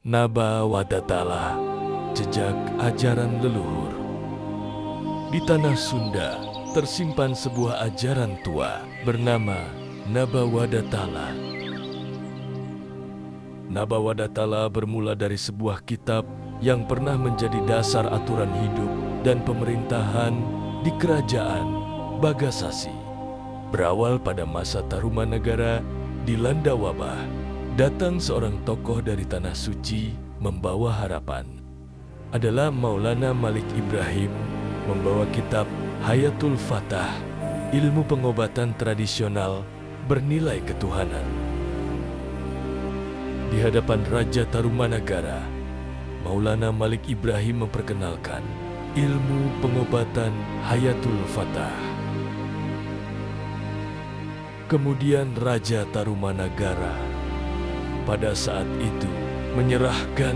Naba Wadatala, jejak ajaran leluhur. Di tanah Sunda tersimpan sebuah ajaran tua bernama Naba Wadatala. Naba Wadatala bermula dari sebuah kitab yang pernah menjadi dasar aturan hidup dan pemerintahan di kerajaan Bagasasi. Berawal pada masa Tarumanagara dilanda wabah, datang seorang tokoh dari Tanah Suci membawa harapan. Adalah Maulana Malik Ibrahim membawa kitab Hayatul Fatah, ilmu pengobatan tradisional bernilai ketuhanan. Di hadapan Raja Tarumanagara, Maulana Malik Ibrahim memperkenalkan ilmu pengobatan Hayatul Fatah. Kemudian Raja Tarumanagara pada saat itu menyerahkan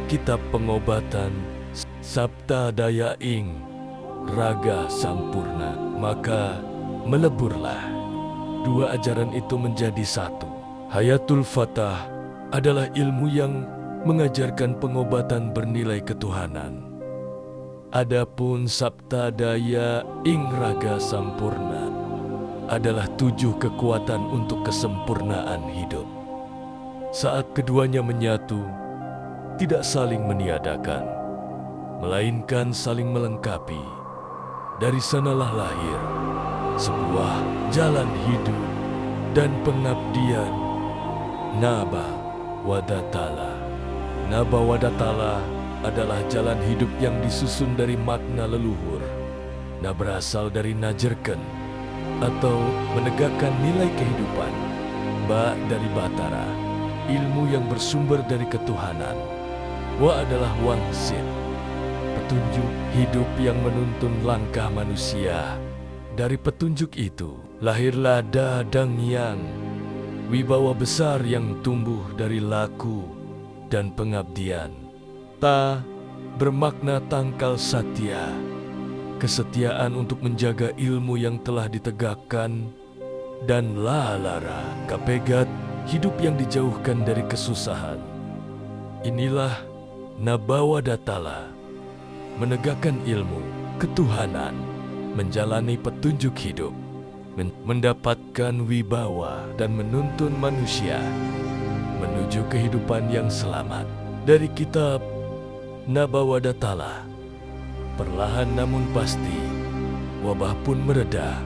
kitab pengobatan Sabta Daya Ing Raga Sampurna. Maka meleburlah dua ajaran itu menjadi satu. Hayatul Fatah adalah ilmu yang mengajarkan pengobatan bernilai ketuhanan. Adapun Sabta Daya Ing Raga Sampurna adalah 7 kekuatan untuk kesempurnaan hidup. Saat keduanya menyatu, tidak saling meniadakan, melainkan saling melengkapi. Dari sanalah lahir sebuah jalan hidup dan pengabdian Naba Wadatala. Naba Wadatala adalah jalan hidup yang disusun dari makna leluhur. Na berasal dari najerken atau menegakkan nilai kehidupan. Ba dari Batara, ilmu yang bersumber dari ketuhanan. Wa adalah wangsit, petunjuk hidup yang menuntun langkah manusia. Dari petunjuk itu, lahirlah Da dan Yang, wibawa besar yang tumbuh dari laku dan pengabdian. Ta bermakna tangkal satya, kesetiaan untuk menjaga ilmu yang telah ditegakkan. Dan Lara, kapegat, hidup yang dijauhkan dari kesusahan. Inilah Naba Wadatala, menegakkan ilmu, ketuhanan, menjalani petunjuk hidup, mendapatkan wibawa dan menuntun manusia menuju kehidupan yang selamat. Dari kitab Naba Wadatala, perlahan namun pasti, wabah pun mereda,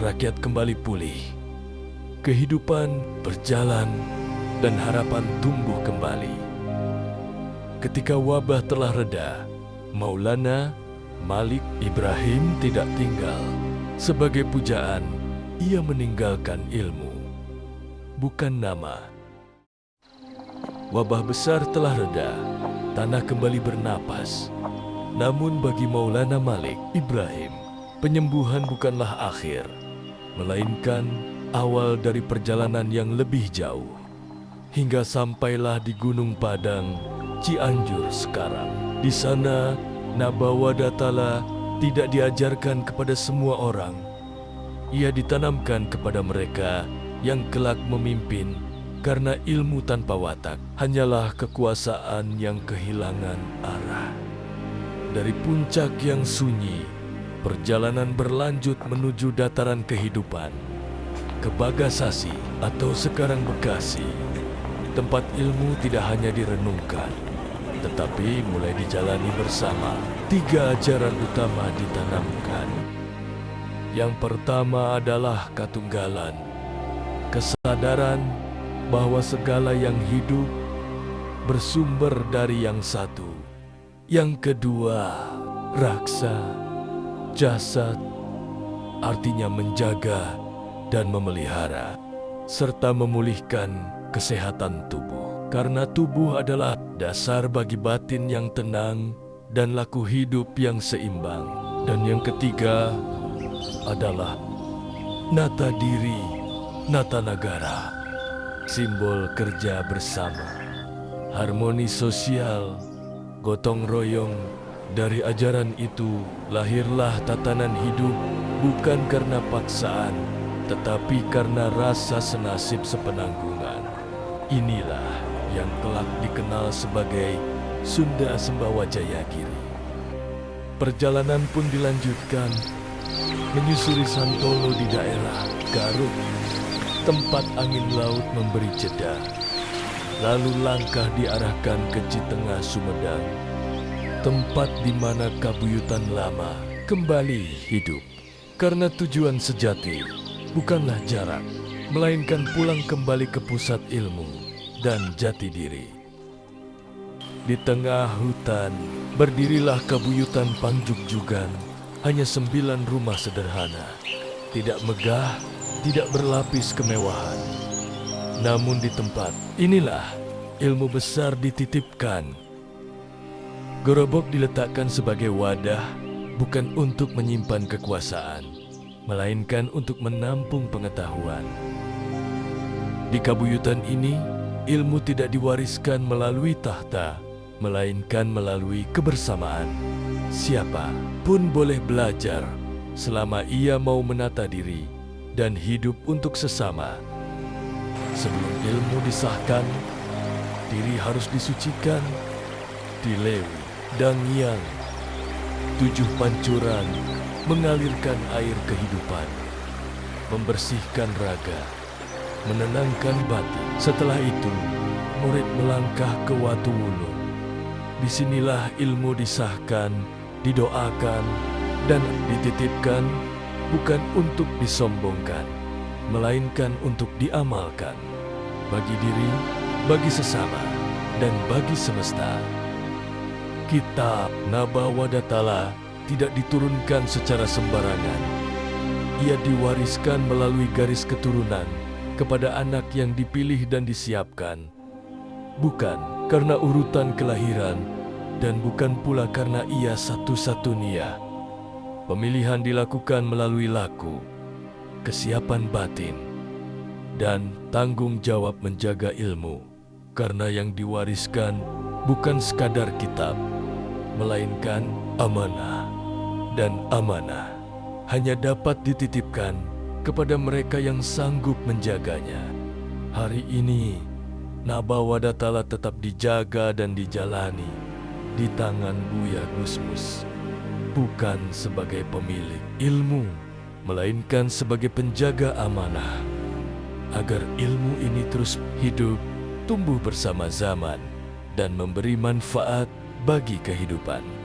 rakyat kembali pulih, kehidupan berjalan dan harapan tumbuh kembali. Ketika wabah telah reda, Maulana Malik Ibrahim tidak tinggal. Sebagai pujaan, ia meninggalkan ilmu, bukan nama. Wabah besar telah reda, tanah kembali bernapas. Namun bagi Maulana Malik Ibrahim, penyembuhan bukanlah akhir, melainkan awal dari perjalanan yang lebih jauh. Hingga sampailah di Gunung Padang, Cianjur sekarang. Di sana, Naba Wadatala tidak diajarkan kepada semua orang. Ia ditanamkan kepada mereka yang kelak memimpin, karena ilmu tanpa watak hanyalah kekuasaan yang kehilangan arah. Dari puncak yang sunyi, perjalanan berlanjut menuju dataran kehidupan, ke Bagasasi atau sekarang Bekasi. Tempat ilmu tidak hanya direnungkan, tetapi mulai dijalani bersama. 3 ajaran utama ditanamkan. Yang pertama adalah katunggalan, kesadaran bahwa segala yang hidup bersumber dari yang satu. Yang kedua, raksa, jasad, artinya menjaga dan memelihara, serta memulihkan kesehatan tubuh. Karena tubuh adalah dasar bagi batin yang tenang dan laku hidup yang seimbang. Dan yang ketiga adalah nata diri, nata negara, simbol kerja bersama, harmoni sosial, gotong royong. Dari ajaran itu lahirlah tatanan hidup bukan karena paksaan, tetapi karena rasa senasib sepenanggungan. Inilah yang kelak dikenal sebagai Sunda Sembawa Jayagiri. Perjalanan pun dilanjutkan menyusuri Santolo di daerah Garut, tempat angin laut memberi jeda. Lalu langkah diarahkan ke Citengah Sumedang, tempat di mana Kabuyutan Lama kembali hidup. Karena tujuan sejati bukanlah jarak, melainkan pulang kembali ke pusat ilmu dan jati diri. Di tengah hutan, berdirilah Kabuyutan Pangjugjugan, hanya 9 rumah sederhana, tidak megah, tidak berlapis kemewahan. Namun di tempat inilah ilmu besar dititipkan. Gerobok diletakkan sebagai wadah, bukan untuk menyimpan kekuasaan, melainkan untuk menampung pengetahuan. Di Kabuyutan ini, ilmu tidak diwariskan melalui tahta, melainkan melalui kebersamaan. Siapa pun boleh belajar, selama ia mau menata diri dan hidup untuk sesama. Sebelum ilmu disahkan, diri harus disucikan, dilewi dan yang 7 pancuran mengalirkan air kehidupan, membersihkan raga, menenangkan batin. Setelah itu, murid melangkah ke Watu Wulung. Disinilah ilmu disahkan, didoakan, dan dititipkan, bukan untuk disombongkan, melainkan untuk diamalkan bagi diri, bagi sesama, dan bagi semesta. Kitab Nabawadatala tidak diturunkan secara sembarangan. Ia diwariskan melalui garis keturunan kepada anak yang dipilih dan disiapkan, bukan karena urutan kelahiran dan bukan pula karena ia satu-satunya. Pemilihan dilakukan melalui laku, kesiapan batin, dan tanggung jawab menjaga ilmu, karena yang diwariskan bukan sekadar kitab, melainkan amanah. Dan amanah hanya dapat dititipkan kepada mereka yang sanggup menjaganya. Hari ini, Nabawadatala tetap dijaga dan dijalani di tangan Buya Gusmus, bukan sebagai pemilik ilmu, melainkan sebagai penjaga amanah, agar ilmu ini terus hidup, tumbuh bersama zaman, dan memberi manfaat bagi kehidupan.